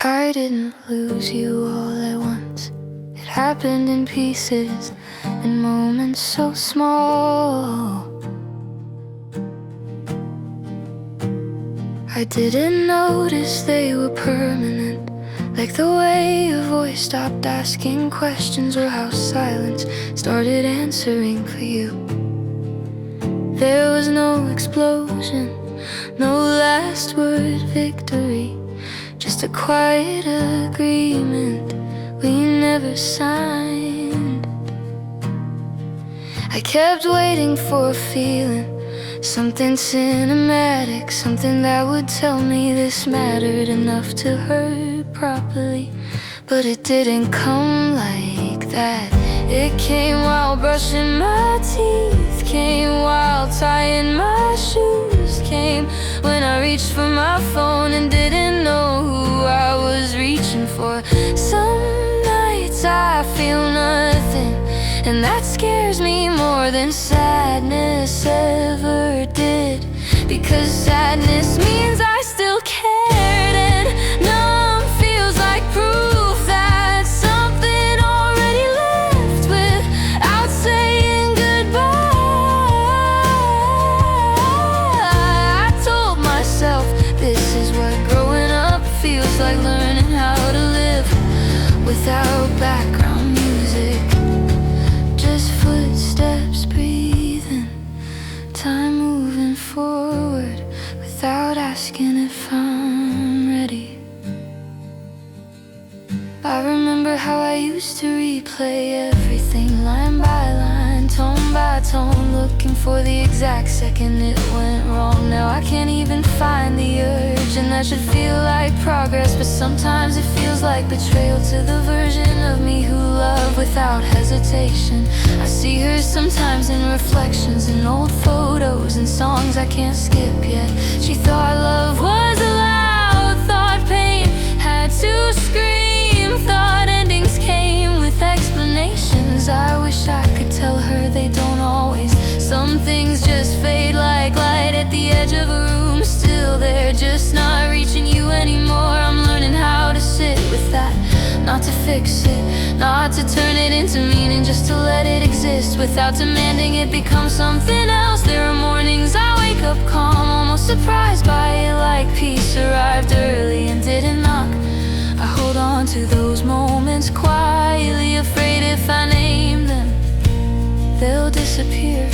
I didn't lose you all at once. It happened in pieces, in moments so small. I didn't notice they were permanent, like the way your voice stopped asking questions, or how silence started answering for you. There was no explosion, no last word victory, just a quiet agreement we never signed. I kept waiting for a feeling, something cinematic, something that would tell me this mattered enough to hurt properly. But it didn't come like that. It came while brushing my teeth, came while tying my shoes, came when I reached for my phone and didn't know who I was reaching for. Some nights I feel nothing, and that scares me more than sadness ever did, because sadness means I still cared, and numb feels like proof that something already left without saying goodbye. I told myself this is what growing up feels like, learning how to live without background music, just footsteps breathing, time moving forward without asking if I'm ready. I remember how I used to replay everything line by line, tone by tone, looking for the exact second it went wrong. Now I can't even find the urge, and that should feel like progress, but sometimes it feels like betrayal to the version of me who loved without hesitation. I see her sometimes in reflections, in old photos and songs I can't skip yet. She thought love was allowed, thought pain had to scream, thought endings came with explanations. I wish I could tell her they don't always. Some things just fade like light at the edge of a room. Still they're just not reaching you anymore. I'm learning how to sit with that, not to fix it, not to turn it into meaning, just to let it exist without demanding it become something else. There are mornings I wake up calm, almost surprised by it, like peace arrived early and didn't knock. I hold on to those moments quietly, afraid if I name them they'll disappear,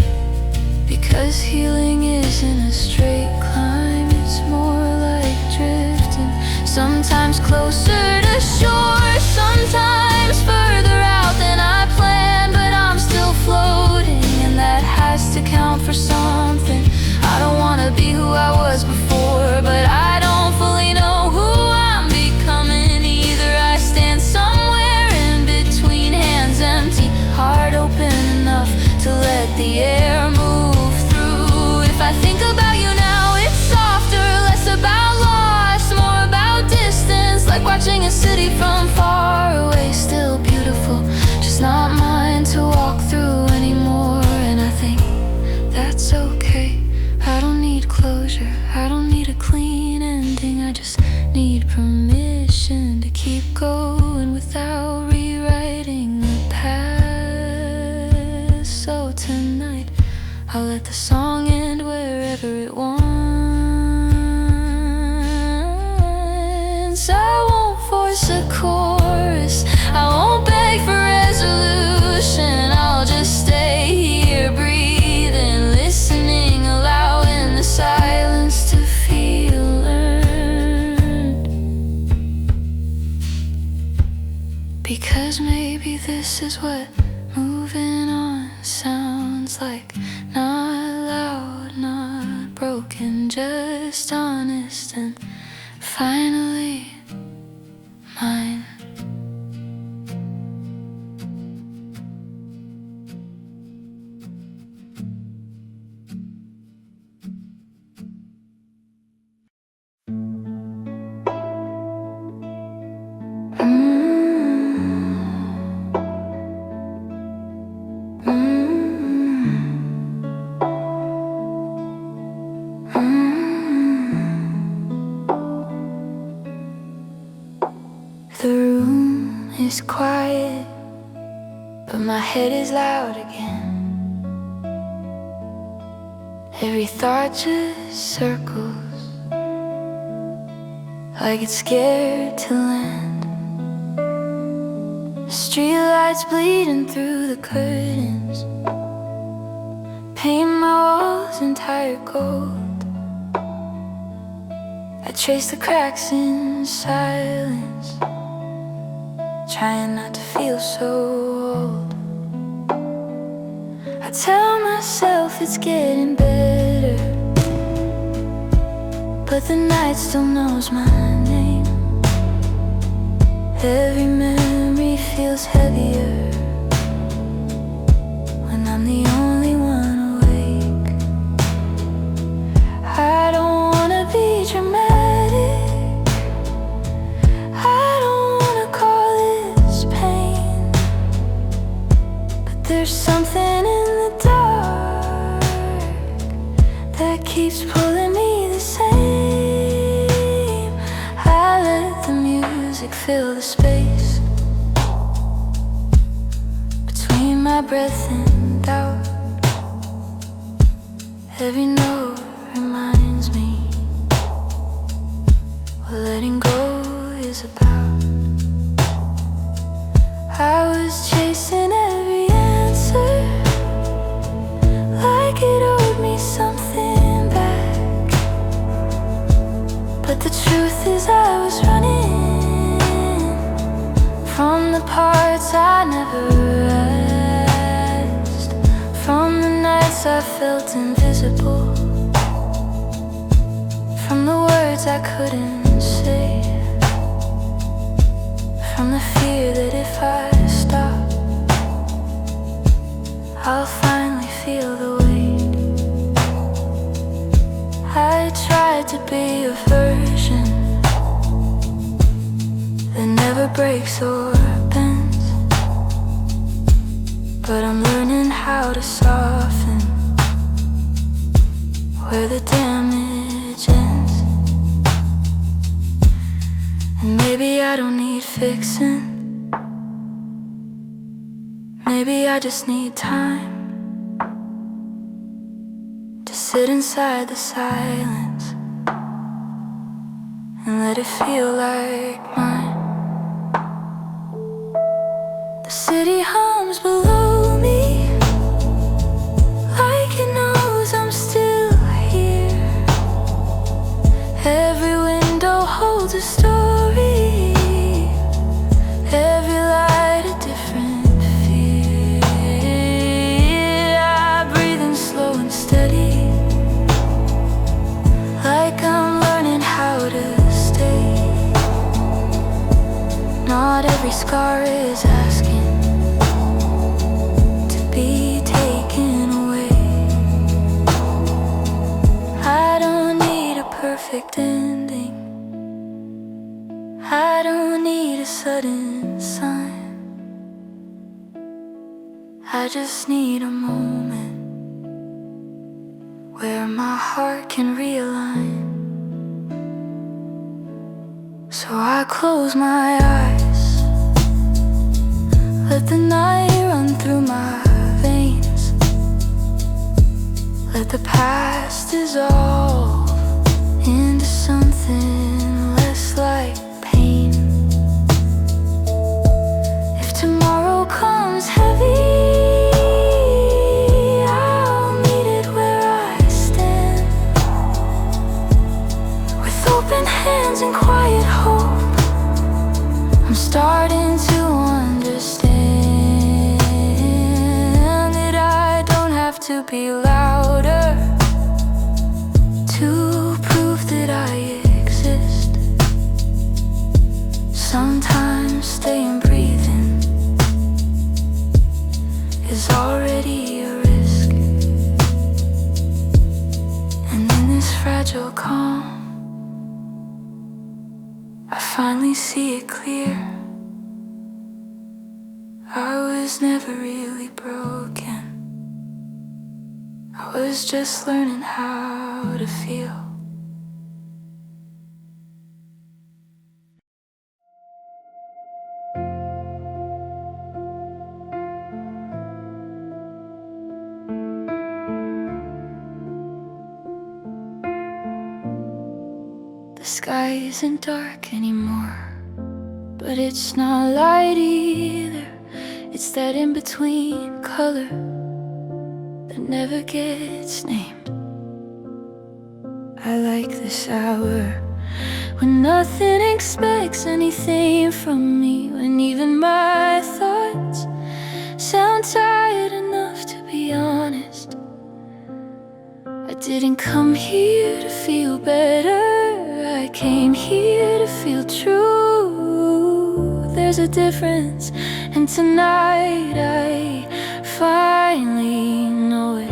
because healing isn't a straight climb, it's more like drifting, sometimes closer to shore, sometimes further out than I planned, but I'm still floating, and that has to count for something. I don't wanna be who I was before, but I don't fully know who I'm becoming either. I stand somewhere in between, hands empty, heart open enough to let the air move through. If I think about you now, it's softer, less about loss, more about distance, like watching a city from far away. Still beautiful, just not mine to walk through anymore. And I think that's okay. I don't need closure, I don't need a clean ending, I just need permission to keep going without rewriting the past. So tonight I'll let the song end wherever it wants. I won't force a chorus, I won't beg for resolution, I'll just stay here breathing, listening, allowing the silence to feel earned. Because maybe this is what moving on sounds like. Not loud, not broken, just honest and finally mine. The room is quiet, but my head is loud again. Every thought just circles like it's scared to land. Streetlights bleeding through the curtains paint my walls entire gold. I trace the cracks in silence, trying not to feel so old. I tell myself it's getting better, but the night still knows my name. Every memory feels heavier when I'm the only one awake. I don't wanna be dramatic, I don't wanna call this pain, but there's something in the dark that keeps pulling me the same. I let the music fill the space between my breath and doubt. Every note reminds me what letting go is about. I was chasing every answer like it owed me something back, but the truth is I was running from the parts I never asked, from the nights I felt invisible, from the words I couldn't say, from the fear that if I stop, I'll finally feel the weight. I tried to be a version that never breaks or bends, but I'm learning how to soften where the damage ends. And maybe I don't need fixing, maybe I just need time to sit inside the silence and let it feel like mine. The city hums below me like it knows I'm still here. Every window holds a story, every light a different fear. I breathe in slow and steady, like I'm learning how to stay. Not every scar is asking to be taken away. I don't need a perfect ending, I don't need a sudden sign, I just need a moment where my heart can realign. So I close my eyes, let the night run through my veins, let the past dissolve into something less like pain. If tomorrow comes heavy, I'll meet it where I stand, with open hands and quiet hope. I'm starting to understand that I don't have to be louder to prove that I exist. Sometimes staying breathing is already a risk, and in this fragile calm I finally see it clear. I was never really broken, I was just learning how to feel. The sky isn't dark anymore, but it's not light either. It's that in-between color that never gets named. I like this hour when nothing expects anything from me, when even my thoughts sound tired enough to be honest. I didn't come here to feel better, I came here to feel true. There's a difference, and tonight I finally know it.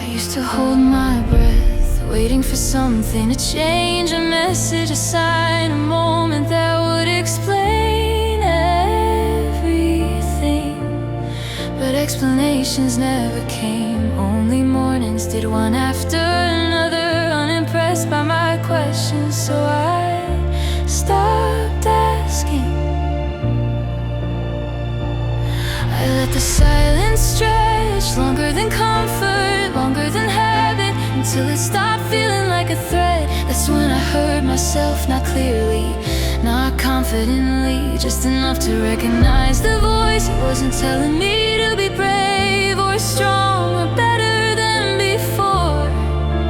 I used to hold my breath, waiting for something to change, a message, a sign, a moment that would explain everything. But explanations never came, only mornings did, one after another, unimpressed by my questions. So I stopped asking. I let the silence stretch longer than comfort, longer than habit, until it stopped feeling like a threat. That's when I heard myself, not clearly, not confidently, just enough to recognize the voice. It wasn't telling me to be brave or strong or better than before.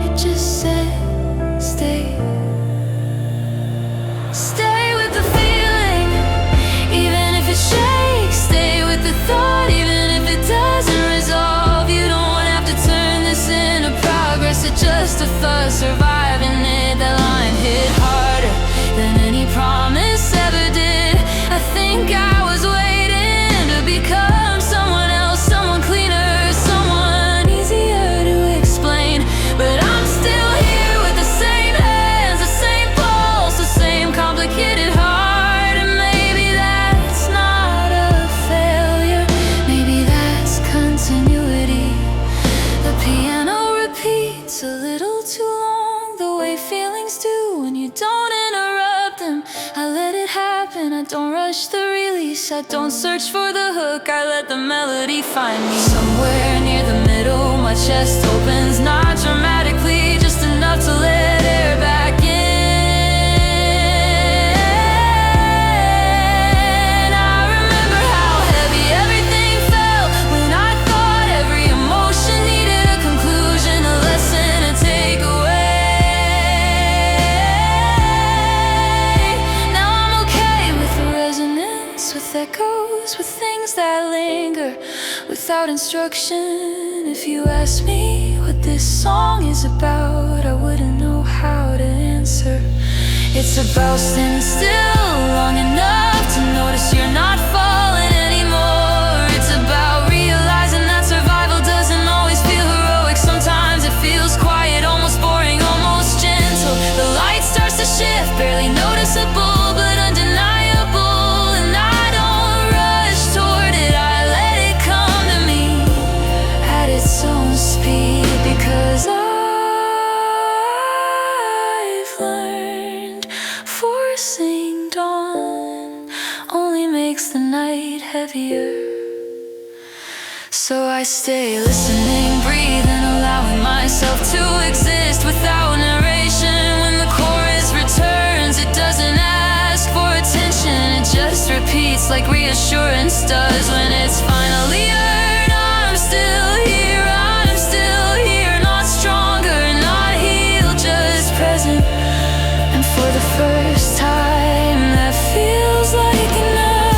It just said, stay. Stay with the feeling, even if it shakes. Stay with the thought, even if it doesn't resolve. You don't have to turn this into progress, it's just a thought, surviving it. That line hit harder than any promise ever did. I think I was waiting to become someone else, someone cleaner, someone easier to explain. But I'm still here with the same hands, the same pulse, the same complicated heart. And maybe that's not a failure, maybe that's continuity. The piano repeats a little too long, the way feelings do when you don't interrupt them. I let it happen, I don't rush the release, I don't search for the hook, I let the melody find me. Somewhere near the middle, my chest opens, not dramatically, just enough to let air back in. I remember how heavy everything felt when I thought every emotion needed a conclusion, a lesson to take away. Now I'm okay with the resonance, with echoes, with things that linger without instruction. If you ask me what this song is about, I wouldn't know how to answer. It's about standing still long enough to notice you're not falling anymore. It's about realizing that survival doesn't always feel heroic. Sometimes it feels quiet, almost boring, almost gentle. The light starts to shift, barely noticeable, but undeniable. And I don't rush toward it, I let it come to me at its own speed. Because I've learned forcing dawn only makes the night heavier. So I stay listening, breathing, allowing myself to exist without narration. When the chorus returns, it doesn't ask for attention, it just repeats like reassurance does. When it's finally earned, I'm still here, not stronger, not healed, just present. And for the first time, that feels like enough.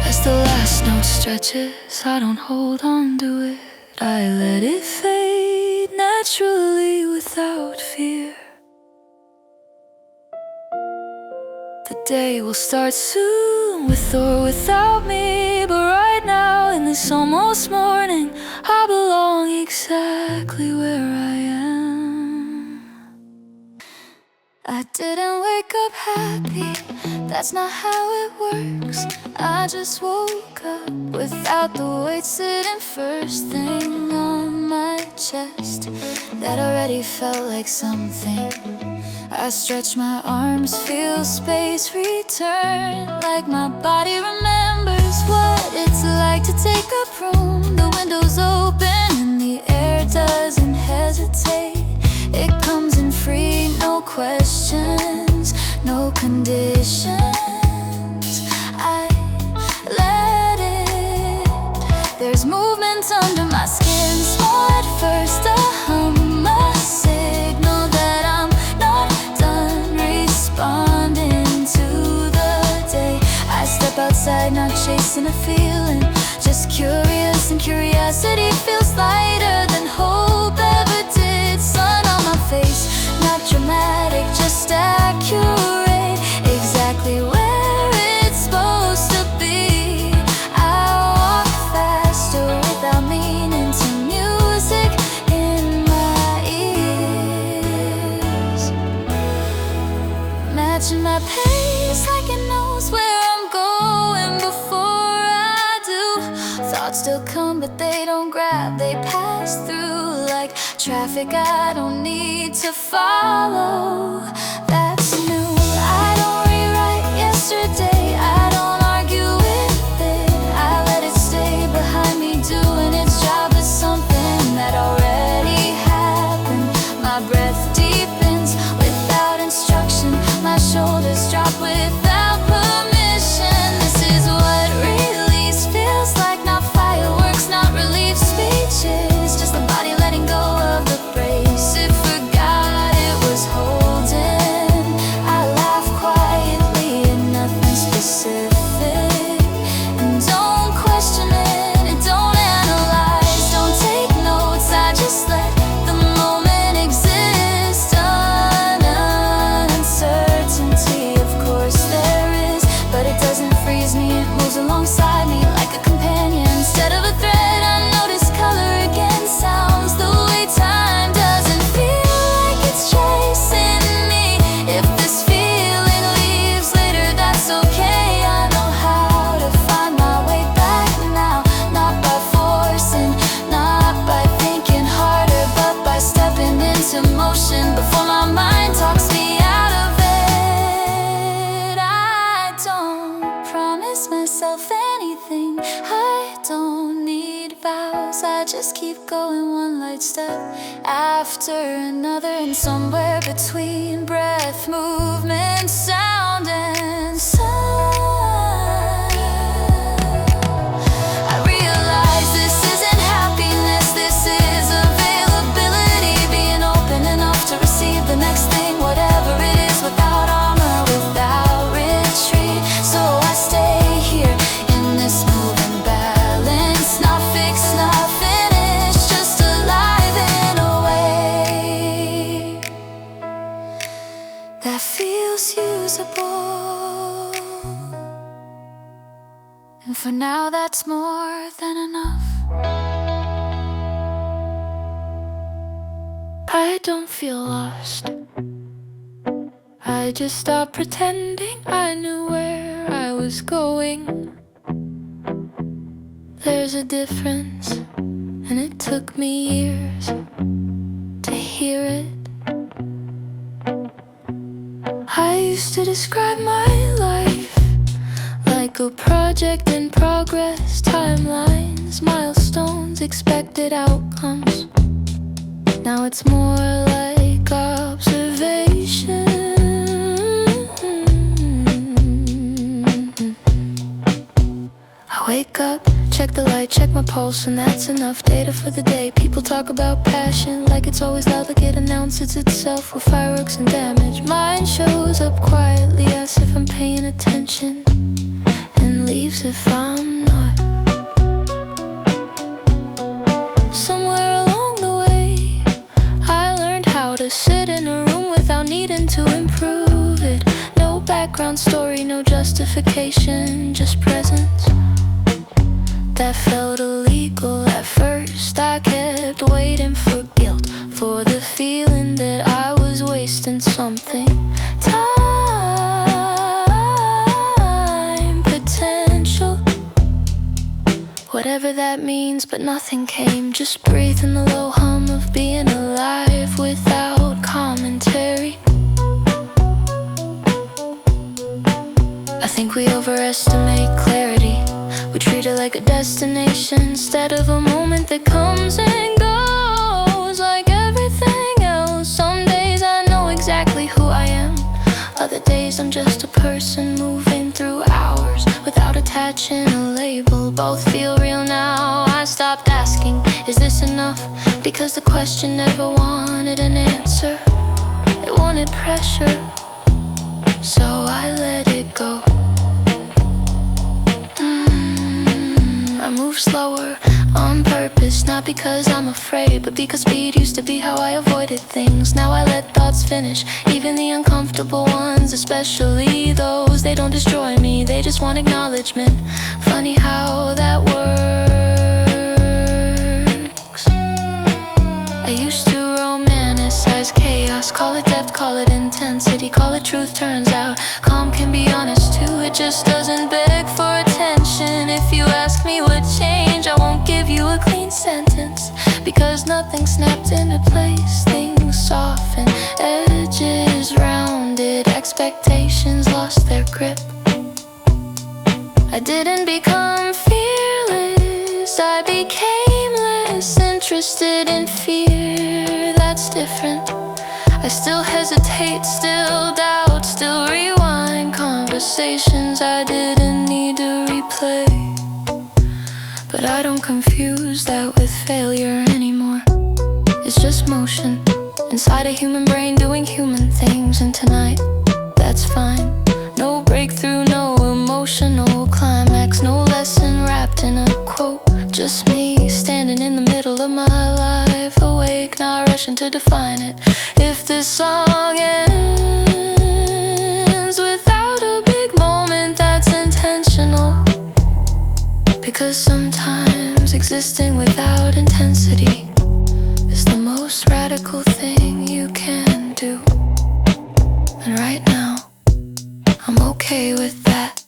As the last note stretches, I don't hold on to it, I let it fade naturally without fear. The day will start soon, with or without me, but right now in this almost morning, I belong exactly where I am. I didn't wake up happy, that's not how it works. I just woke up without the weight sitting first thing on my chest. That already felt like something I stretch my arms, feel space return, like my body remembers what it's like to take up room. The windows open and the air doesn't hesitate. It comes in free, no questions, no conditions. I let it. There's movement under my skin, small at first, a hum, a signal that I'm not done responding to the day. I step outside, not chasing a feeling, just curious, and curiosity feels lighter than hope ever did. Sun on my face, not dramatic, just accurate, exactly where it's supposed to be. I walk faster without meaning to, music in my ears, matching my pace like it knows where I'm going before I do. Thoughts still come but they don't grab, they pass through like traffic I don't need to follow. That's new. I don't rewrite yesterday, I don't argue with it, I let it stay behind me doing its job as something that already happened. My breath deepens without instruction, my shoulders drop without permission. This is what release feels like, not fireworks, not relief speeches, just the body letting go of the brace it forgot it was holding. I laugh quietly at nothing specific, and don't question it, and don't analyze, don't take notes, I just let the moment exist. Uncertainty, of course there is, but it doesn't freeze me, it moves alongside me like a companion instead of a threat. I notice color again, sounds, the way time doesn't feel like it's chasing me. If this feeling leaves later, that's okay. I know how to find my way back now, not by forcing, not by thinking harder, but by stepping into motion before my mind talks me out of it. I don't promise myself anything, I don't need vows, I just keep going one light step after another, and somewhere between breath, movement, sound, and sun, I realize this isn't happiness, this is availability, being open enough to receive the next thing, whatever it is, without armor, without retreat. So I stay here in this moving balance, not fixed, not finished, just alive in a way that feels usable. And for now that's more than enough. I don't feel lost, I just stopped pretending I knew where I was going. There's a difference, and it took me years to hear it. I used to describe my life like a project in progress, timelines, milestones, expected outcomes. Now it's more like observation. I wake up, check the light, check my pulse, and that's enough data for the day. People talk about passion like it's always loud, like it announces itself with fireworks and damage. Mine shows up quietly as if I'm paying attention, and leaves if I'm not. Somewhere along the way I learned how to sit in a room without needing to improve it. No background story, no justification, just presence. That felt illegal at first, I kept waiting for guilt, for the feeling that I was wasting something. Time, potential, whatever that means, but nothing came. Just breathing the low hum of being alive without commentary. think we overestimate clarity. We treat it like a destination instead of a moment that comes and goes like everything else. Some days I know exactly who I am. Other days I'm just a person moving through hours without attaching a label. Both feel real now. I stopped asking, is this enough? Because the question never wanted an answer. It wanted pressure, so I let it go. I move slower on purpose, not because I'm afraid, but because speed used to be how I avoided things. Now I let thoughts finish, even the uncomfortable ones, especially those. They don't destroy me, they just want acknowledgement. Funny how that works. I used to romanticize chaos, call it depth, call it intensity, call it truth. Turns out calm can be honest too, it just doesn't beg for attention. If you ask me what changed, I won't give you a clean sentence, because nothing snapped into place. Things soften, edges rounded, expectations lost their grip. I didn't become fearless, I became less interested in fear. That's different. I still hesitate, still doubt, still rewind conversations I didn't need to replay. But I don't confuse that with failure anymore. It's just motion inside a human brain doing human things. And tonight, that's fine. No breakthrough, no emotional climax, no lesson wrapped in a quote. Just me standing in the middle of my life, awake, not rushing to define it. If this song ends without a big moment, that's intentional. Because sometimes existing without intensity is the most radical thing you can do. And right now, I'm okay with that.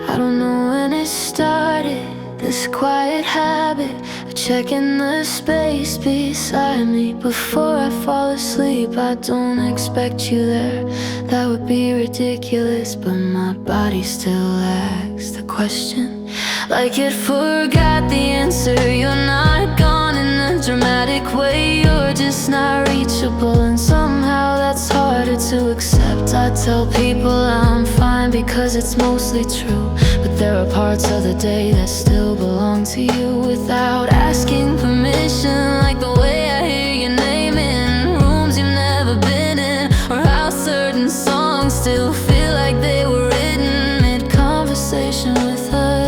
I don't know when it started, this quiet habit of checking the space beside me before I fall asleep. I don't expect you there, that would be ridiculous, but my body still asks the question like it forgot the answer. You're not gone in a dramatic way, you're just not reachable, and somehow that's harder to accept. I tell people I'm fine because it's mostly true, but there are parts of the day that still belong to you without asking permission, like the way I hear your name in rooms you've never been in, or how certain songs still feel like they were written mid-conversation with us.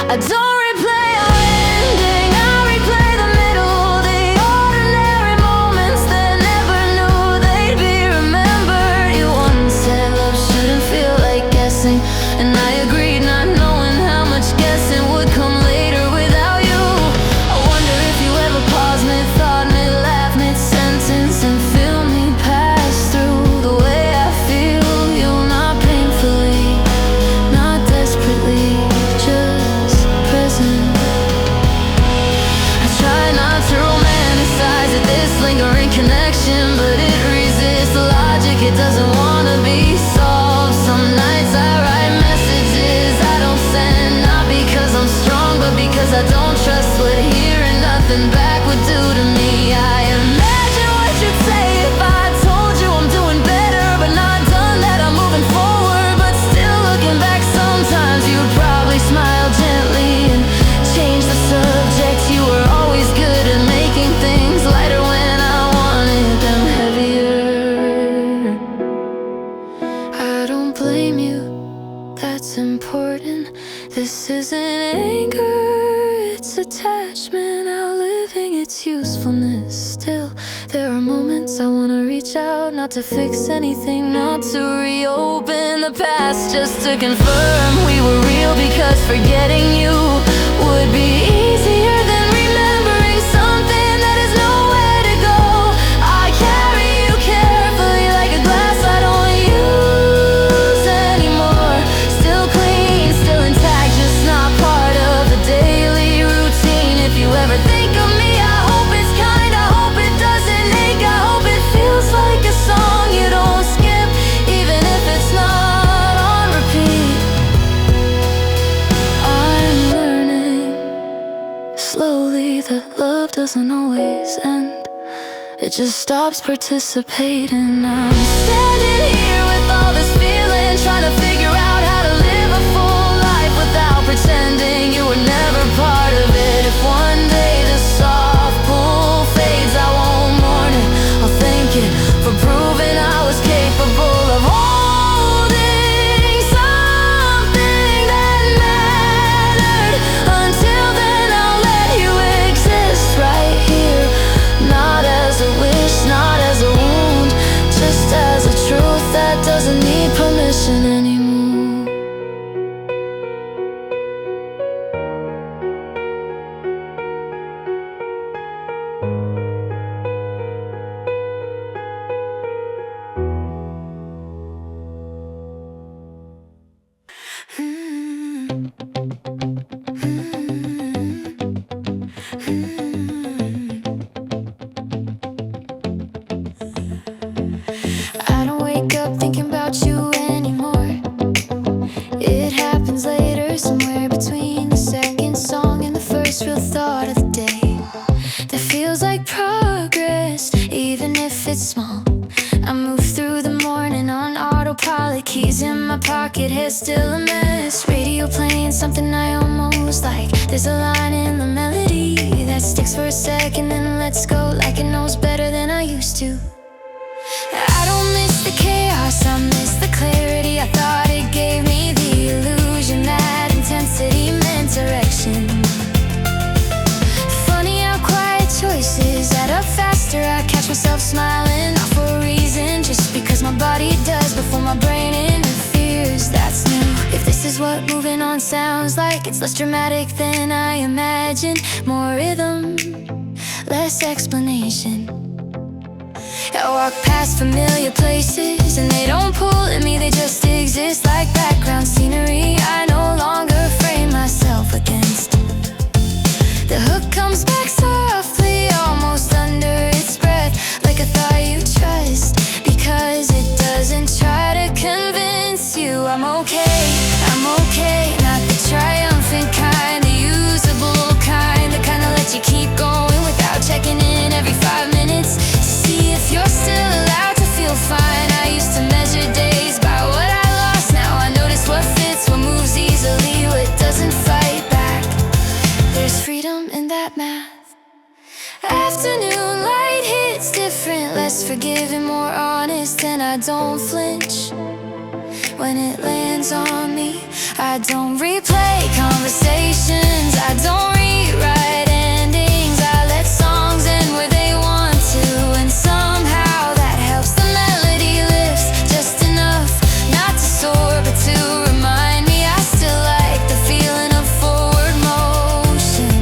I don't replay our ending, I replay the middle, the ordinary moments that never knew they'd be remembered. You once said love shouldn't feel like guessing, and I agreed, not knowing how much guessing would come later without you. I wonder if you ever paused mid-thought, mid-laugh, mid-sentence, and feel me pass through the way I feel you, not painfully, not desperately, just present. I try not to romanticize this lingering connection, but it resists the logic, it doesn't wanna be solved. Some nights I write messages I don't send, not because I'm strong, but because I don't trust what hearing nothing back would do to me. I imagine what you'd say if I told you I'm doing better, but not done, that I'm moving forward, but still looking back. Sometimes you'd probably smile gently and change the subject. You were always good at making things lighter when I wanted them heavier. I don't blame you, that's important. This isn't anger, it's a There are moments I wanna reach out, not to fix anything, not to reopen the past, just to confirm we were real, because forgetting you would be easier than remembering something that has nowhere to go. I carry you carefully like a glass I don't use anymore. Still clean, still intact, just not part of the daily routine. If you ever think of me, I hope it's kind, I hope it doesn't ache, I hope it feels like a song you don't skip, even if it's not on repeat. I'm learning slowly that love doesn't always end, it just stops participating. I'm standing here with all this feeling, trying to figure out how to live a full life without pretending you were never part of it. If one day the soft pull fades, I won't mourn it, I'll thank it for proving I was capable of holding something that mattered. Until then, I'll let you exist right here, not as a wish, not as a wound, just as a truth that doesn't need permission anymore. I don't wake up thinking about you anymore. It happens later, somewhere between the second song and the first real thought of the day. That feels like progress, even if it's small. I move through the morning on autopilot, keys in my pocket, hair still a mess. Radio playing something I almost like. There's a line in the melody that sticks for a second, then lets go like it knows better than I used to. I don't miss the chaos, I miss the clarity. I thought it gave me the illusion that intensity meant direction. Funny how quiet choices add up faster. I catch myself smiling, not for a reason, just because my body does before my brain interferes. That's new. If this is what moving on sounds like, it's less dramatic than I imagined. More rhythm, less explanation. I walk past familiar places and they don't pull at me, they just exist like background scenery I no longer frame myself against. The hook comes back softly, almost under its breath, like a thought you trust, because it doesn't try to convince you I'm okay, not the triumphant kind, the usable kind, the kind that lets you keep going without checking in every 5 minutes. See if you're still allowed to feel fine. I used to measure days by what I lost. Now I notice what fits, what moves easily, what doesn't fight back. There's freedom in that math. Afternoon light hits different, less forgiving, more honest, and I don't flinch when it lands on me. I don't replay conversations, I don't rewrite endings. I let songs end where they want to, and somehow that helps the melody lifts just enough, not to soar but to remind me I still like the feeling of forward motion.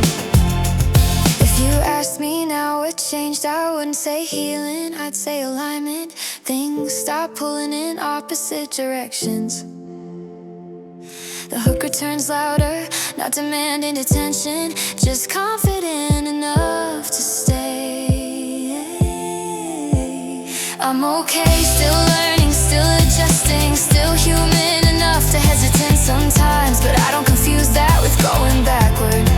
If you asked me now what changed, I wouldn't say healing, I'd say alignment. Things stop pulling in opposite directions. The hook returns louder, not demanding attention, just confident enough to stay. I'm okay, still learning, still adjusting, still human enough to hesitate sometimes, but I don't confuse that with going backward.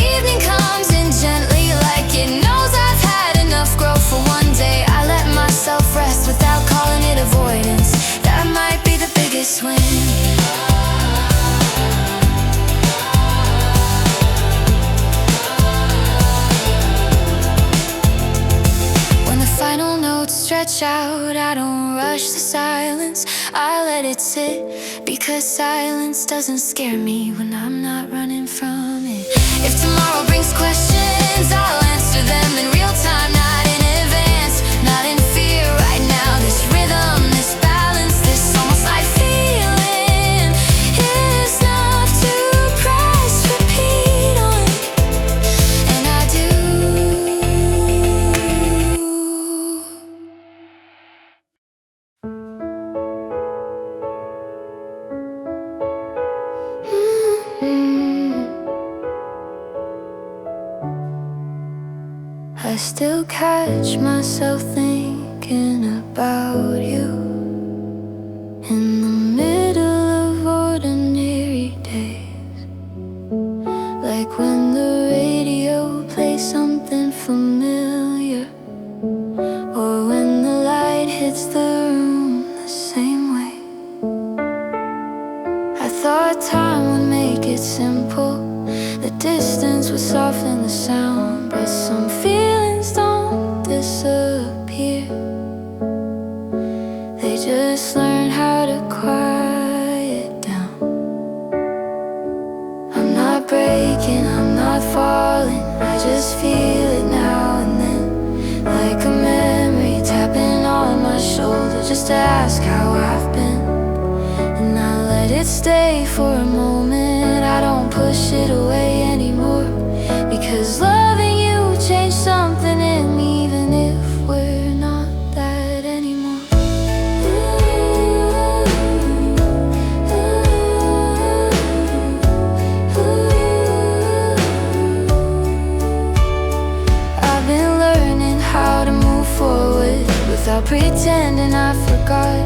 Evening comes in gently, like it knows I've had enough growth for one day. I let myself rest without calling it avoidance. That might be the biggest win. When the final notes stretch out, I don't rush the silence, I let it sit, because silence doesn't scare me when I'm not running from it. If tomorrow brings questions, I'll answer them in real time. still catch myself thinking about you in the middle of ordinary days, like when the radio plays something familiar, or when the light hits the room the same way. I thought time would make it simple, the distance would soften the sound, but some feelings don't disappear. They just learn how to quiet down. I'm not breaking, I'm not falling, I just feel it now and then, like a memory tapping on my shoulder just to ask how I've been. And I let it stay for a moment, I don't push it away anymore, because loving you changed something in me, even if we're not that anymore. I've been learning how to move forward without pretending I forgot.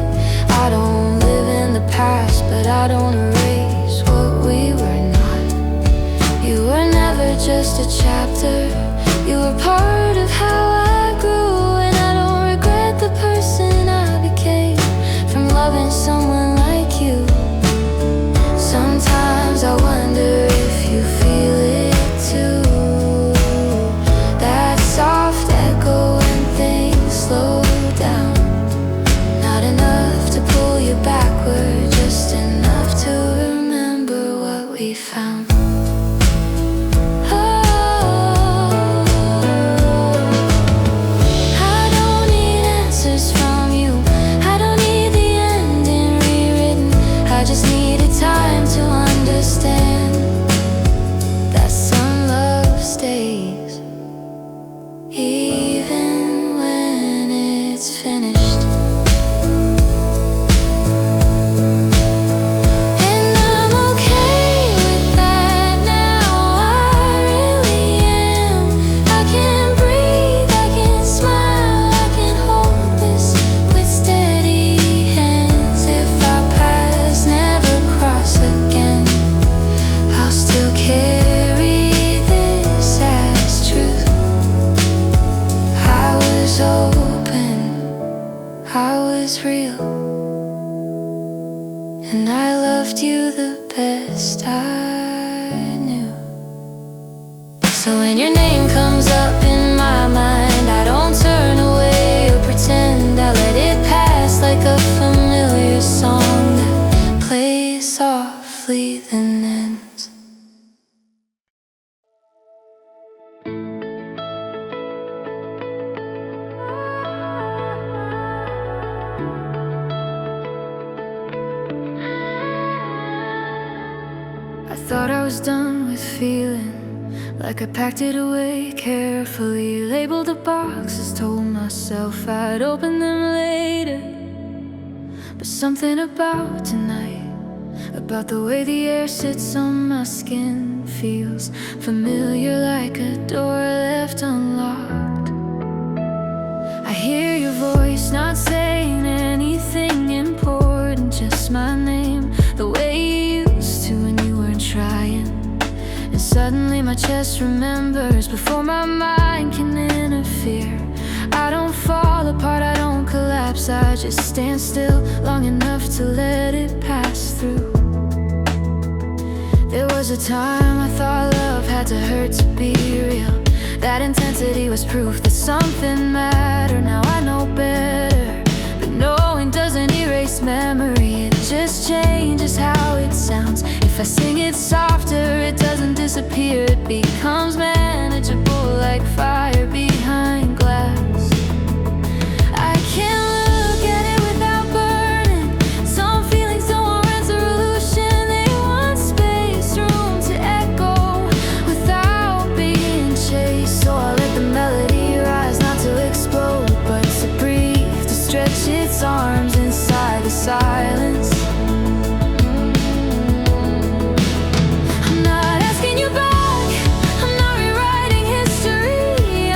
I don't live in the past, but I don't erase what we were not. You were never just a chapter, you were part of how I grew. And I don't regret the person I became from loving someone like you. Sometimes I wonder if you feel it too, that soft echo when things slow down. Not enough to pull you backward, just enough to remember what we found. I don't need answers from you, I don't need the ending rewritten, I just needed time to understand that some love stays even when it's finished. And I'm okay with that now, I really am. I can breathe, I can smile, I can hold this with steady hands. If our paths never cross again, I'll still carry this as truth. I was open, I was real, and I loved you the best I knew. So when your name comes up in my mind, I don't turn away or pretend, I let it pass like a familiar song that plays softly then ends. I thought I was done with feeling, like I packed it away carefully, labeled the boxes, told myself I'd open them later. But something about tonight, about the way the air sits on my skin, feels familiar, like a door left unlocked. I hear your voice not saying anything important, just my name, the way you used to when you weren't trying. And suddenly my chest remembers before my mind can interfere. I don't fall apart, I don't collapse, I just stand still long enough to let it pass through. There was a time I thought love had to hurt to be real, that intensity was proof that something mattered. Now I know better, but knowing doesn't erase memory, it just changes how it sounds. If I sing it softer, it doesn't disappear, it becomes manageable, like fire behind glass. I can't look at it without burning. Some feelings don't want resolution, they want space, room to echo without being chased. So I let the melody rise, not to explode, but to breathe, to stretch its arms inside the silence. I'm not asking you back, I'm not rewriting history,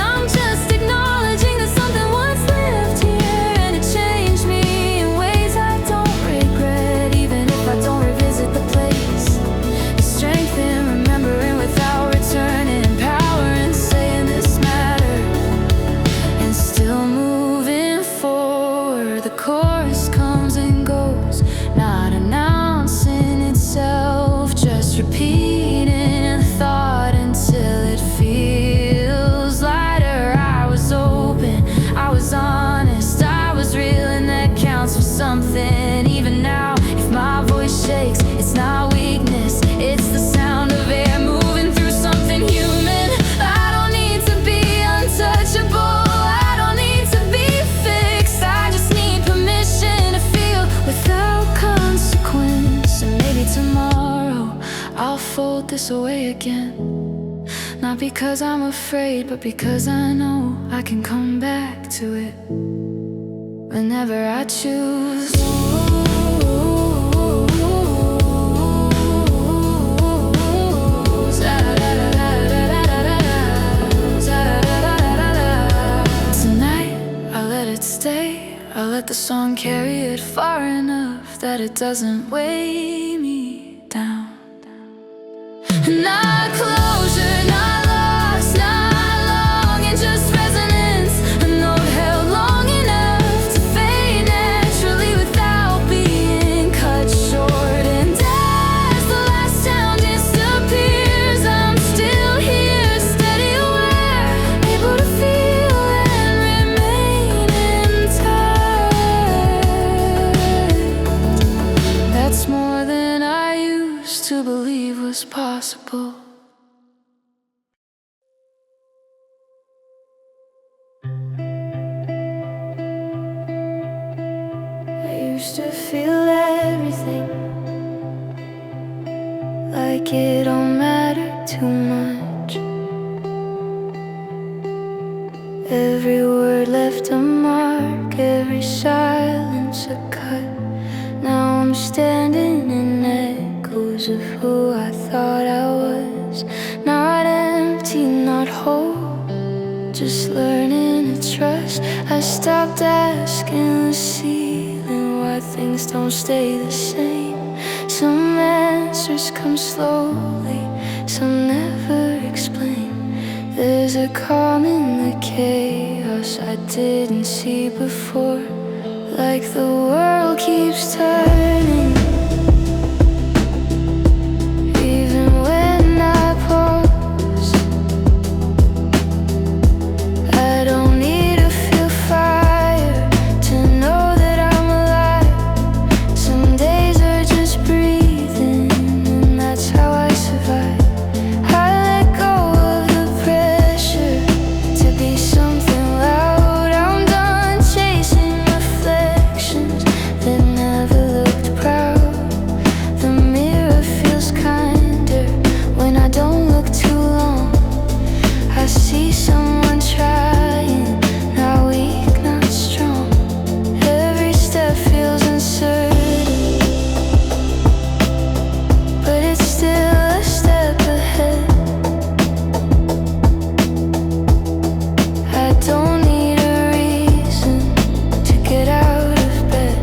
again. Not because I'm afraid, but because I know I can come back to it whenever I choose. Tonight, I let it stay. I let the song carry it far enough that it doesn't weigh me down. Not closure, not lost, not long, and just resonance. A note held long enough to fade naturally without being cut short. And as the last sound disappears, I'm still here, steady aware, able to feel and remain intact. That's more than I used to believe was possible. I used to feel everything like it don't matter too much. Every word left a mark, every silence a cut. Now I'm standing in echoes of who I thought I was. Not empty, not whole, just learning to trust. I stopped asking the ceiling why things don't stay the same. Some answers come slowly, some never explain. There's a calm in the chaos I didn't see before, like the world keeps turning. Even when I pause, I don't need to feel fire to know that I'm alive. Some days are just breathing, and that's how I survive. I let go of the pressure to be something loud. I'm done chasing reflections that never looked proud. The mirror feels kinder when I don't look too long. I see someone trying, not weak, not strong. Every step feels uncertain, but it's still a step ahead. I don't need a reason to get out of bed.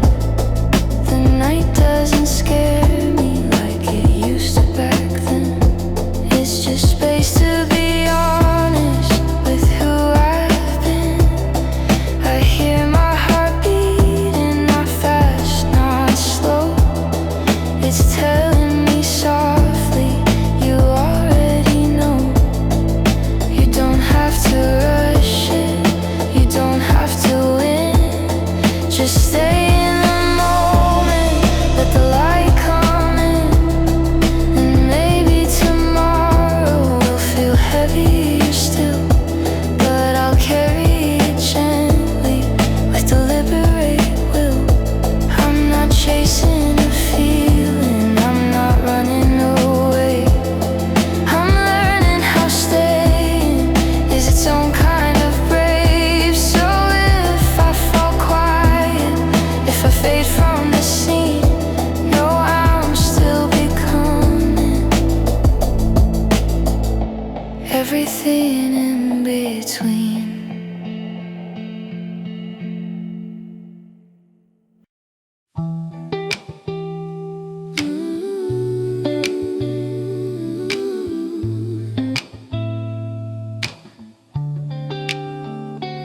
The night doesn't scare me like it used to back then. It's just space to be honest with who I've been. I hear my heart beating, not fast, not slow. It's telling me softly, you already know. You don't have to rush it, you don't have to win. Just stay in the moment, let the light come in. And maybe tomorrow will feel heavier still, but I'll carry it gently with deliberate will. I'm not chasing a feeling, I'm not running away. I'm learning how staying is its own kind of brave. So if I fall quiet, if I fade from the scene, know I'm still becoming everything in between.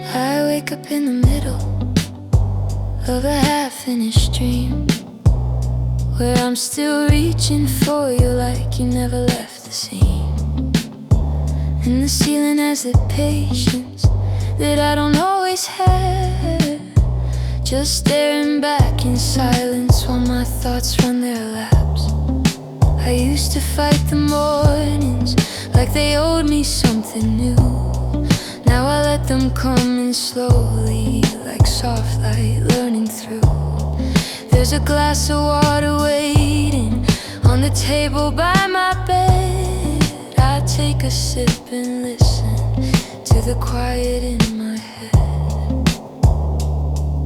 I wake up in the middle of a half-finished dream, where I'm still reaching for you like you never left the scene. And the ceiling has the patience that I don't always have, just staring back in silence while my thoughts run their laps. I used to fight the mornings like they owed me something new. Now I let them come in slowly, like soft light learning through. There's a glass of water waiting on the table by my bed. take a sip and listen to the quiet in my head.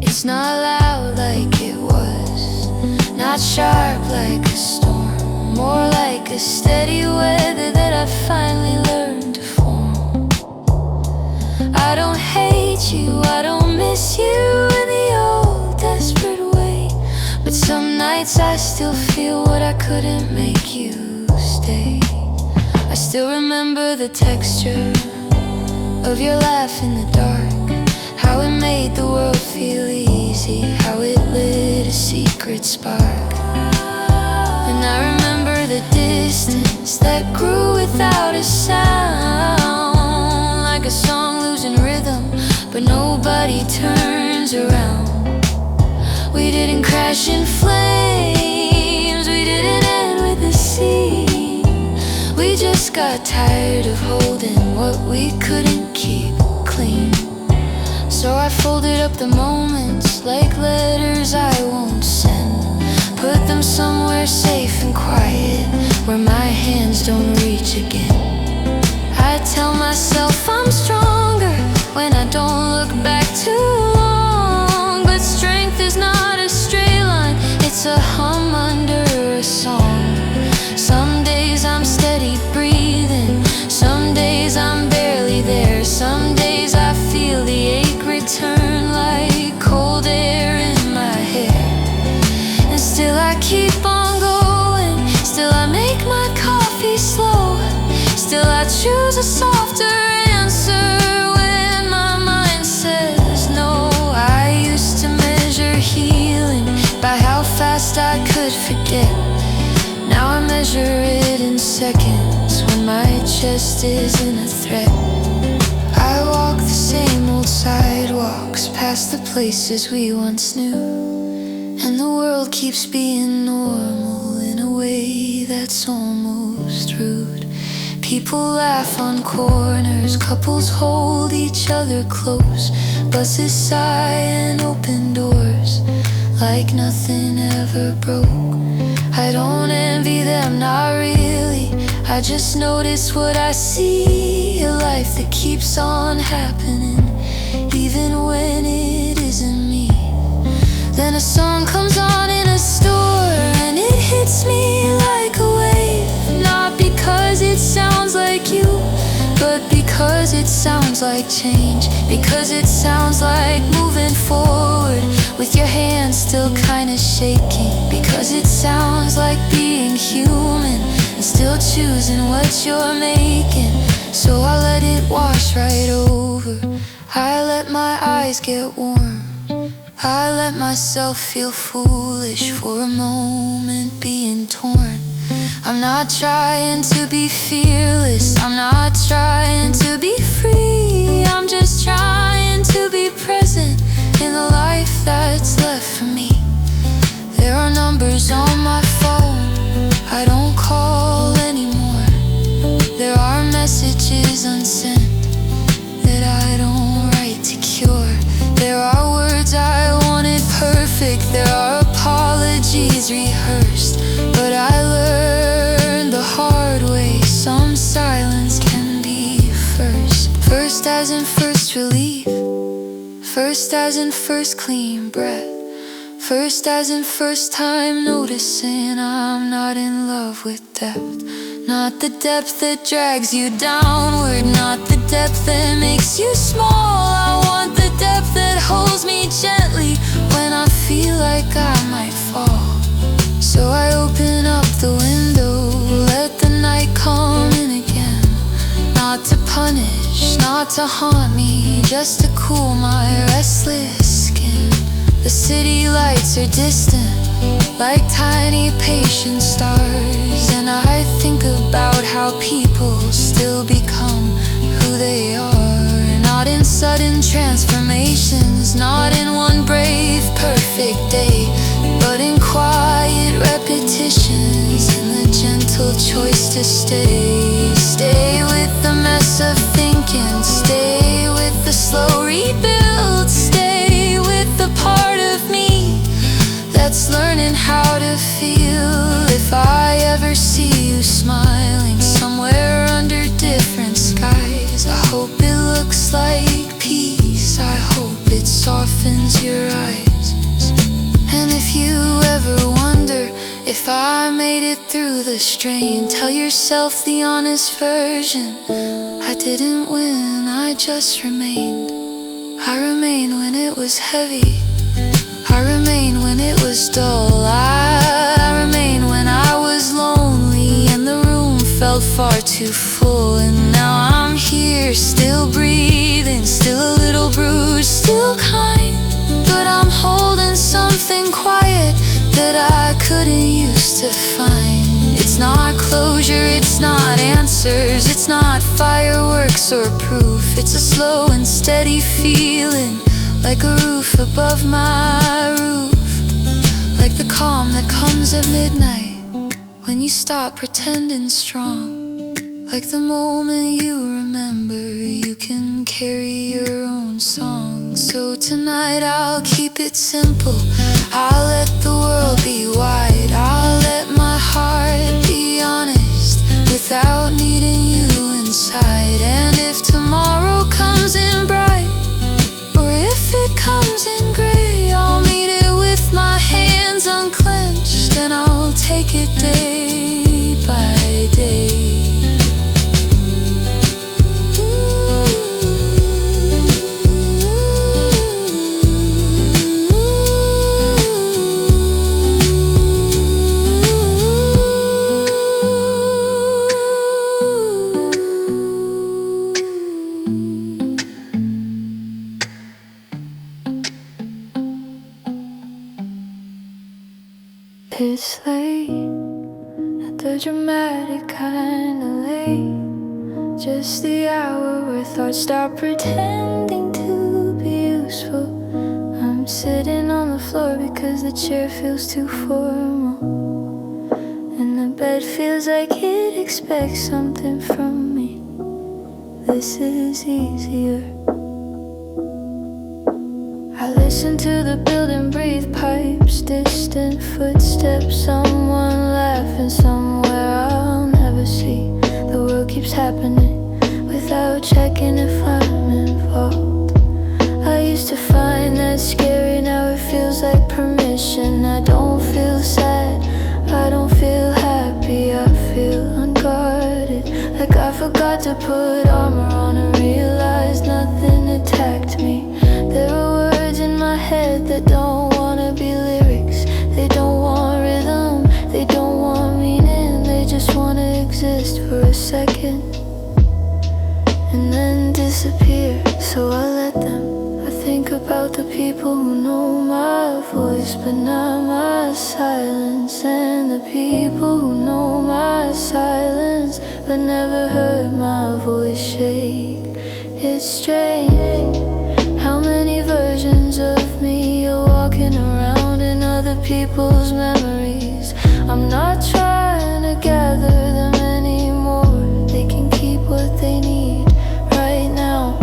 It's not loud like it was, not sharp like a storm, more like a steady weather that I finally learned to form. I don't hate you, I don't miss you in the old desperate way, but some nights I still feel what I couldn't make you stay. I still remember the texture of your laugh in the dark, how it made the world feel easy, how it lit a secret spark. And I remember the distance that grew without a sound, like a song losing rhythm, but nobody turns around. We didn't crash in flames, we didn't end with the sea. We just got tired of holding what we couldn't keep clean. So I folded up the moments like letters I won't send, put them somewhere safe and quiet where my hands don't reach again. I tell myself I'm stronger when I don't look back too long, but strength is not a straight line, it's a hum under a song. Some days I'm steady breathing, some days I'm barely there, some days I feel the ache return like cold air in my hair. And still I keep on going, still I make my coffee slow, still I choose a softer answer when my mind says no. I used to measure healing by how fast I could forget. Now I measure it in seconds when my chest isn't a threat. I walk the same old sidewalks past the places we once knew, and the world keeps being normal in a way that's almost rude. People laugh on corners, couples hold each other close, buses sigh and open doors like nothing ever broke. I don't envy them, not really, I just notice what I see, a life that keeps on happening even when it isn't me. Then a song comes on in a store and it hits me like a wave, not because it sounds like you, but because it sounds like change, because it sounds like moving forward with your hands still kinda shaking, because it sounds like being human and still choosing what you're making. So I let it wash right over, I let my eyes get warm, I let myself feel foolish for a moment being torn. I'm not trying to be fearless, I'm not trying to be free, I'm just trying to be present in the life that's left for me. There are numbers on my phone I don't call anymore, there are messages unsent that I don't write to cure, there are words I wanted perfect, there are apologies rehearsed, but I learned the hard way, some silence can be first. First as in first relief, first as in first clean breath, first as in first time noticing I'm not in love with depth. Not the depth that drags you downward, not the depth that makes you small, I want the depth that holds me gently when I feel like I might fall. So I open up the window, let the night come in again, not to punish, not to haunt me, just to cool my restless skin. The city lights are distant, like tiny patient stars, and I think about how people still become who they are, not in sudden transformations, not in one brave perfect day, but in quiet repetitions, in the gentle choice to stay. Stay with the mess of thinking, stay with the slow rebuild, stay with the part of me that's learning how to feel. If I ever see you smiling somewhere under softens your eyes. And if you ever wonder if I made it through the strain, tell yourself the honest version. I didn't win, I just remained. I remained when it was heavy. I remained when it was dull. I remained when I was lonely and the room felt far too full. And now I'm here, still breathing, still a little bruised, still kind. But I'm holding something quiet that I couldn't used to find. It's not closure, it's not answers, it's not fireworks or proof. It's a slow and steady feeling, like a roof above my roof. Like the calm that comes at midnight when you stop pretending strong. Like the moment you remember you can carry your own song. So tonight I'll keep it simple, I'll let the world be wide. I'll let my heart be honest without needing you inside. And if tomorrow comes in bright, or if it comes in gray, I'll meet it with my hands unclenched, and I'll take it day by day. It's late, not the dramatic kind of late, just the hour where thoughts stop pretending to be useful. I'm sitting on the floor because the chair feels too formal, and the bed feels like it expects something from me. This is easier. I listen to the building breathe, pipes, distant footsteps, someone laughing somewhere I'll never see. The world keeps happening without checking if I'm involved. I used to find that scary, now it feels like permission. I don't feel sad, I don't feel happy, I feel unguarded, like I forgot to put armor on and realized nothing attacked me. There are words in my head that don't wanna be lyrics. They don't want rhythm, they don't want meaning. They just wanna exist for a second and then disappear. So I let them. I think about the people who know my voice but not my silence, and the people who know my silence but never heard my voice shake. It's strange how many versions of me are walking around in other people's memories. I'm not trying to gather them anymore. They can keep what they need right now.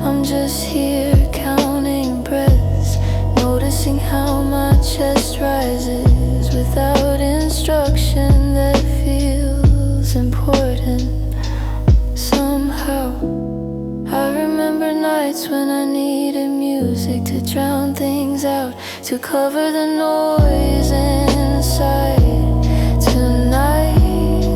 I'm just here counting breaths, noticing how my chest rises without instruction. That feels important somehow. I remember nights when I needed music to drown things out, to cover the noise inside. Tonight,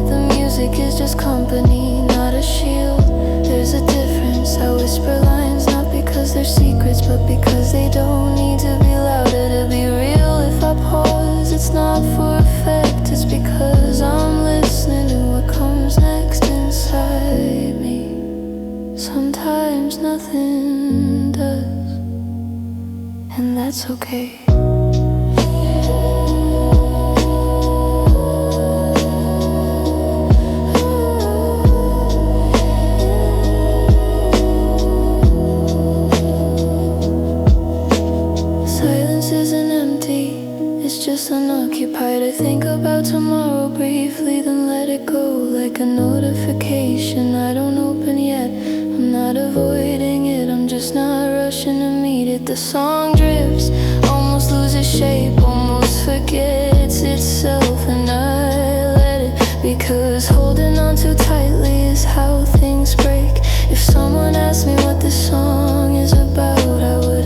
the music is just company, not a shield. There's a difference, I whisper lines not because they're secrets, but because they don't need to be louder to be real. If I pause, it's not for effect, it's because I'm listening to what comes next inside me. Sometimes nothing does, and that's okay. Silence isn't empty, it's just unoccupied. I think about tomorrow briefly, then let it go like a notification I don't open yet. I'm not avoiding it, I'm just not rushing to meet it. The song drifts, almost loses shape, almost forgets itself, and I let it, because holding on too tightly is how things break. If someone asked me what this song is about, I would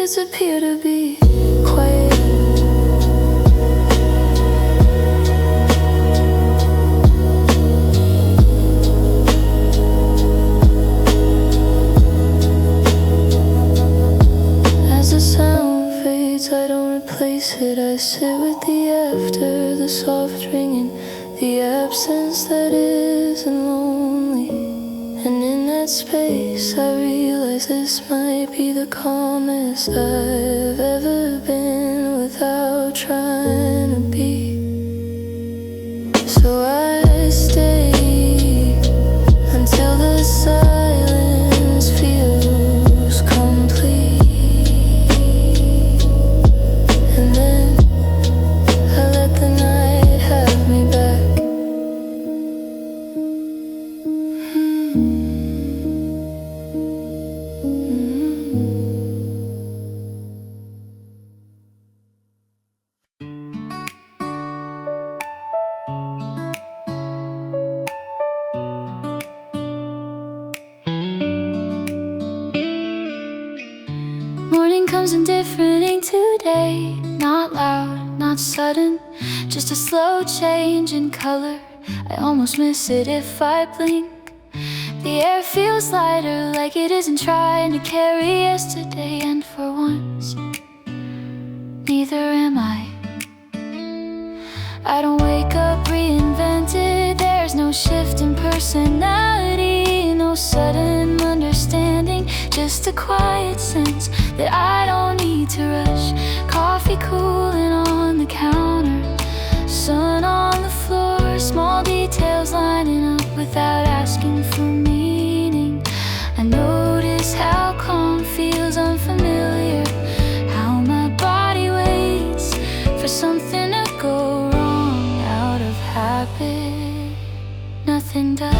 words appear to be quiet. As the sound fades, I don't replace it. I sit with the after, the soft ringing, the absence that isn't lonely. And in that space I realize this might be the calmest I've ever been without trying to be. So I stay until the silence feels complete. And then I let the night have me back. Morning comes indifferent today, not loud, not sudden, just a slow change in color. I almost miss it if I blink. The air feels lighter, like it isn't trying to carry yesterday. And for once, neither am I. I don't wake up reinvented. There's no shift in personality, no sudden understanding, just a quiet sense that I don't need to rush. Coffee cooling on the counter, sun on the floor, small details lining up without asking for meaning. I notice how calm feels unfamiliar, how my body waits for something to go wrong. Out of habit, nothing does.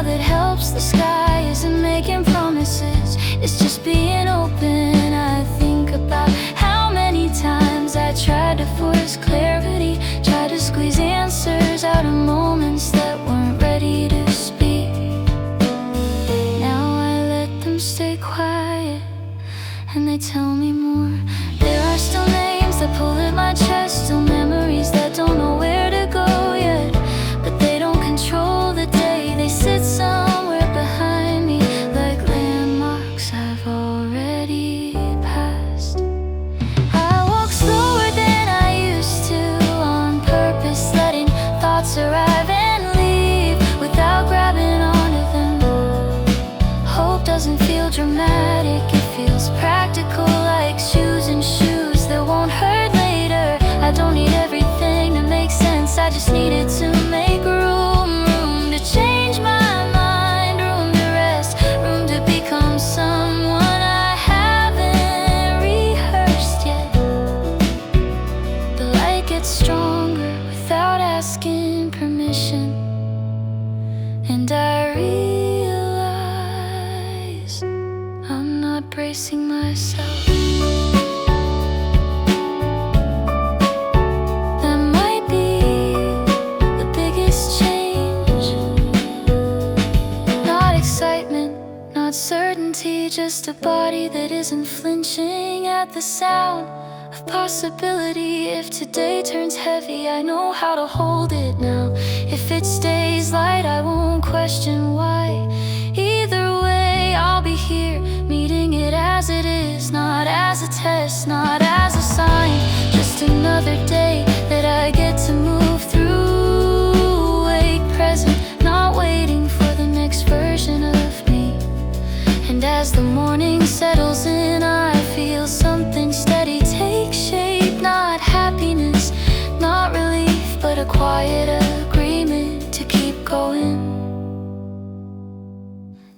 That helps. The sky isn't making promises, it's just being open. I think about how many times I tried to force clarity, tried to squeeze answers out of moments that weren't ready to speak. Now I let them stay quiet, and they tell me more. There are still names that pull at my chest, still memories that don't know where to go yet, but they don't control the day. They sit somewhere behind me, like landmarks I've already passed. I walk slower than I used to, on purpose, letting thoughts arrive and leave without grabbing onto them. Hope doesn't feel dramatic, it feels practical, like shoes and shoes that won't hurt later. I don't need everything to make sense, I just need it to make room to change my mind, room to rest, room to become someone I haven't rehearsed yet. The light gets stronger without asking permission, and I realize I'm not bracing myself. Certainty, just a body that isn't flinching at the sound of possibility. If today turns heavy, I know how to hold it now. If it stays light, I won't question why. Either way, I'll be here, meeting it as it is, not as a test, not as a sign. Just another day that I get to move through. Wake present, not waiting for the next version of me. And as the morning settles in, I feel something steady take shape. Not happiness, not relief, but a quiet agreement to keep going.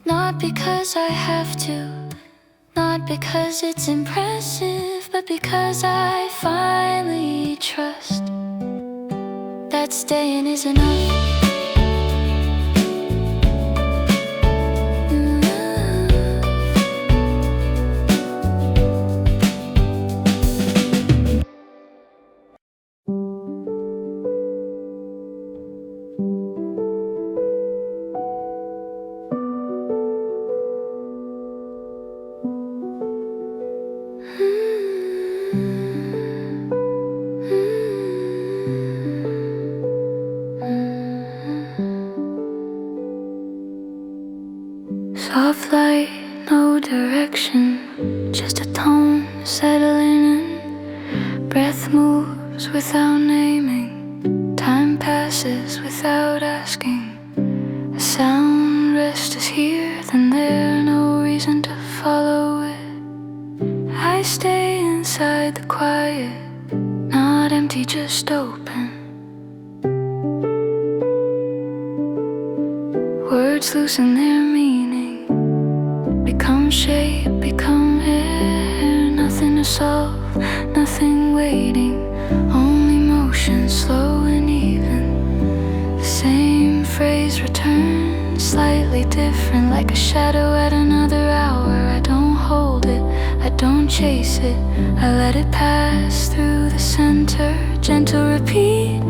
Not because I have to, not because it's impressive, but because I finally trust that staying is enough. Soft light, no direction, just a tone settling in. Breath moves without naming, time passes without asking. A sound rest is here, then there, no reason to follow it. I stay inside the quiet, not empty, just open. Words loosen their meaning, become shape, become air. Nothing to solve, nothing waiting, only motion, slow and even. The same phrase returns, slightly different, like a shadow at another hour. I don't hold it, I don't chase it, I let it pass through the center. Gentle repeat,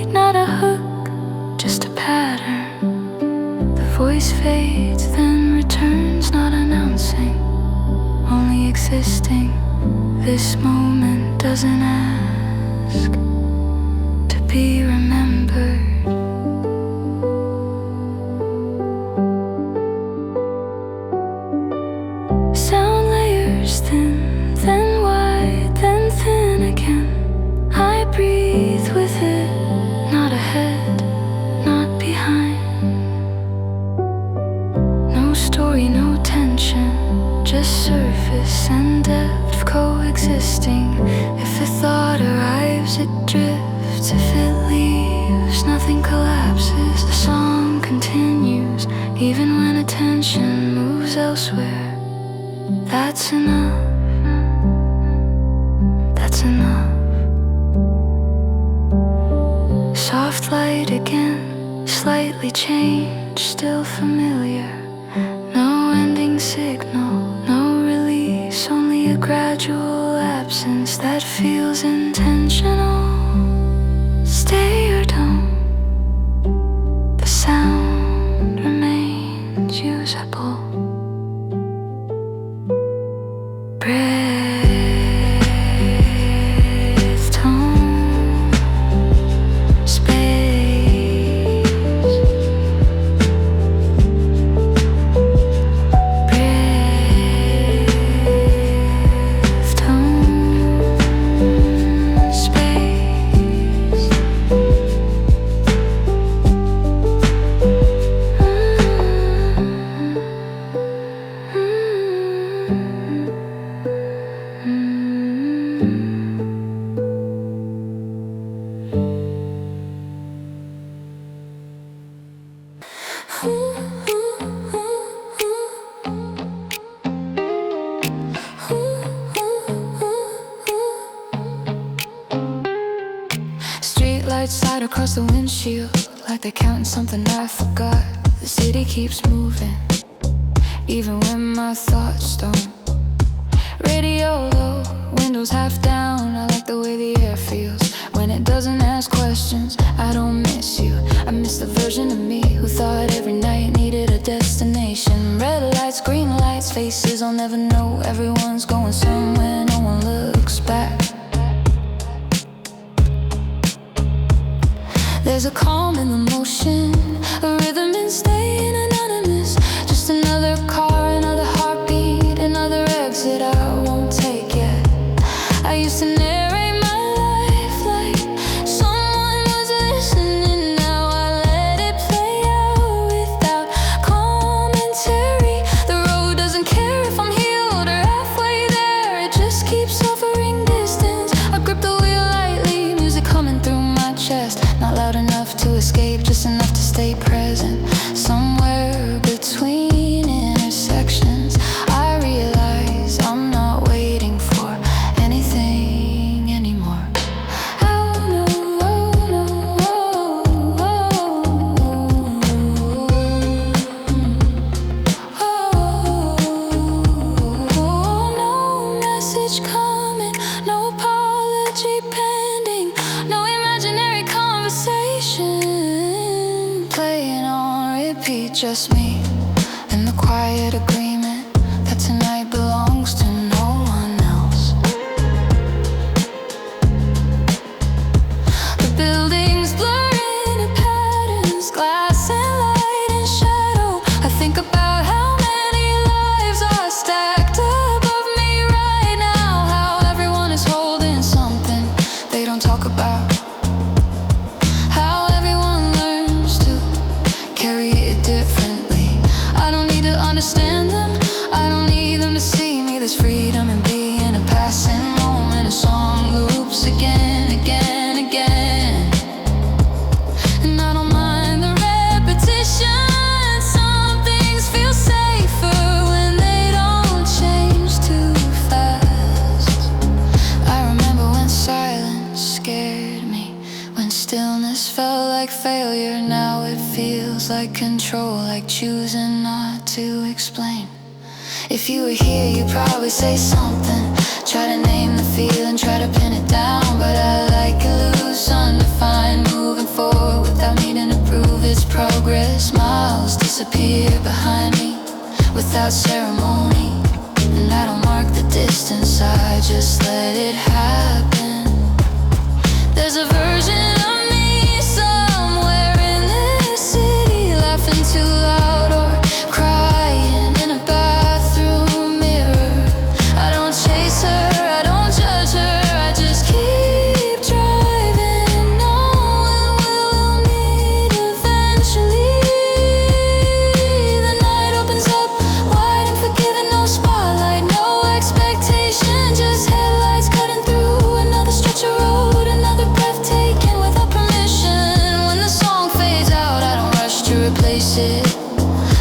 not a hook, just a pattern. The voice fades, then returns, not announcing, only existing. This moment doesn't ask to be remembered. Sound layers thin, then wide, then thin again. I breathe with it, not ahead, not behind. No story, no tension, just surface and depth coexisting. If a thought arrives, it drifts. If it leaves, nothing collapses. The song continues, even when attention moves elsewhere. That's enough, that's enough. Soft light again, slightly changed, still familiar. No ending signal, no release, only a gradual absence that feels intentional. Stay or don't, the sound remains usable. Breath, tone, space. Breath, tone, space. Streetlights slide across the windshield, like they're counting something I forgot. The city keeps moving, even when my thoughts don't. Radio low, windows half down. I like the way the air feels when it doesn't ask questions. I don't miss you, I miss the version of me who thought every night needed a destination. Red lights, green lights, faces I'll never know. Everyone's going somewhere, no one looks back. There's a calm in the motion, a rhythm in staying anonymous. Just another car, another heartbeat, another exit I won't take yet. I used to narrate my life like someone was listening. Now I let it play out without commentary. The road doesn't care if I'm healed or halfway there, it just keeps offering distance. I grip the wheel lightly, music coming through my chest. Not loud enough to escape, just enough to stay present. Somewhere between intersections, I realize I'm not waiting for anything anymore. Oh no, oh no, oh, oh, no message coming, no apology pending, no imaginary conversation playing on repeat. Just me and the quiet agreement that tonight belongs to no one else. The buildings blur into patterns, glass and light and shadow. I think differently. I don't need to understand them, I don't need them to see me. There's freedom in being a passing moment. A song loops again, again, again. And I don't mind the repetition. Some things feel safer when they don't change too fast. I remember when silence scared me, when stillness felt like failure. Now it feels like control, like choosing not to explain. If you were here, you'd probably say something, try to name the feeling, try to pin it down. But I like it loose, undefined, moving forward without needing to prove its progress. Miles disappear behind me without ceremony, and I don't mark the distance, I just let it happen. There's a version of me somewhere in this city, laughing too loud or crying in a bathroom mirror. I don't chase her, I don't judge her, I just keep driving, knowing we'll meet eventually. The night opens up wide and forgiving, no spotlight, no expectation, just headlights cutting through another stretch of road, another breath taken without permission. When the song fades out, I don't rush to replace it,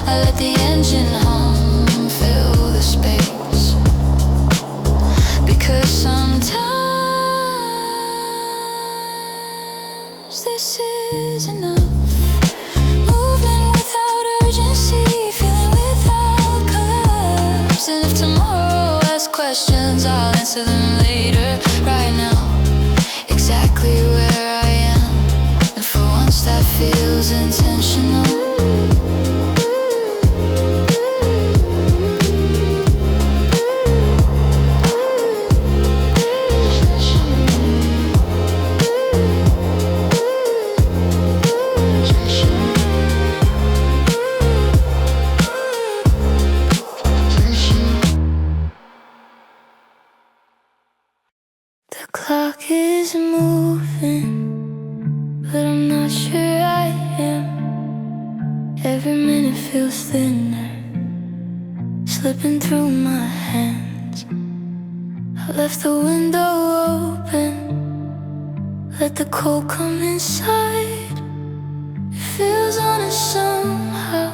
I let the engine hum, fill the space. Because sometimes this is enough. Moving without urgency, feeling without collapse. And if tomorrow asks questions, I'll answer them later. Right now, exactly where I am, and for once that feels intentional. The clock is moving, but I'm not sure I am. Every minute feels thinner, slipping through my hands. I left the window open, let the cold come inside. It feels honest somehow,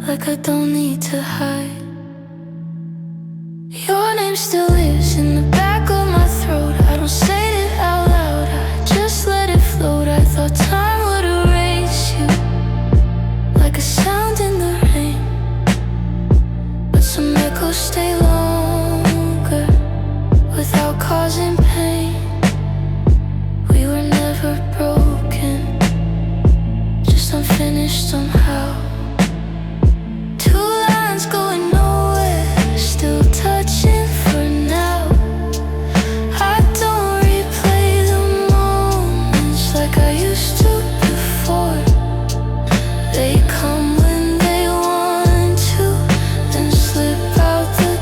like I don't need to hide. Your name still lives in the back of my throat. I don't say it out loud, I just let it float. I thought time would erase you, like a sound in the rain, but some echoes stay longer without causing pain. We were never broken, just unfinished somehow. Two lines going nowhere, still touching for now. I don't replay the moments like I used to before. They come when they want to, then slip out the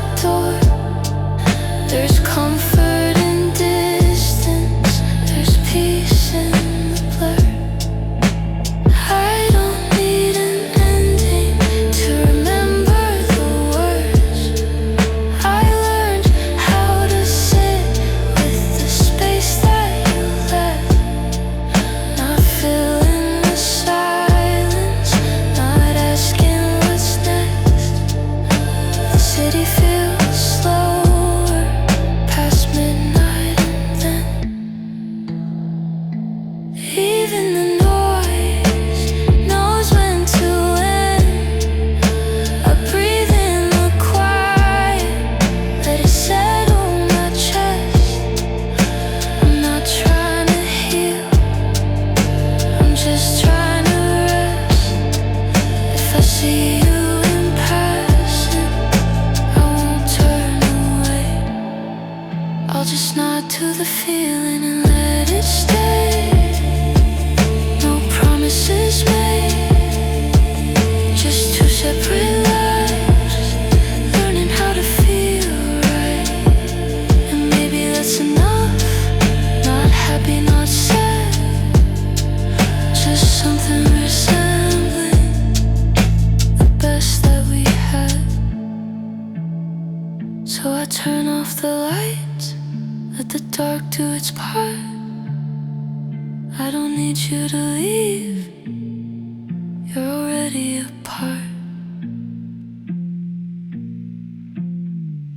off the lights, let the dark do its part. I don't need you to leave, you're already a part.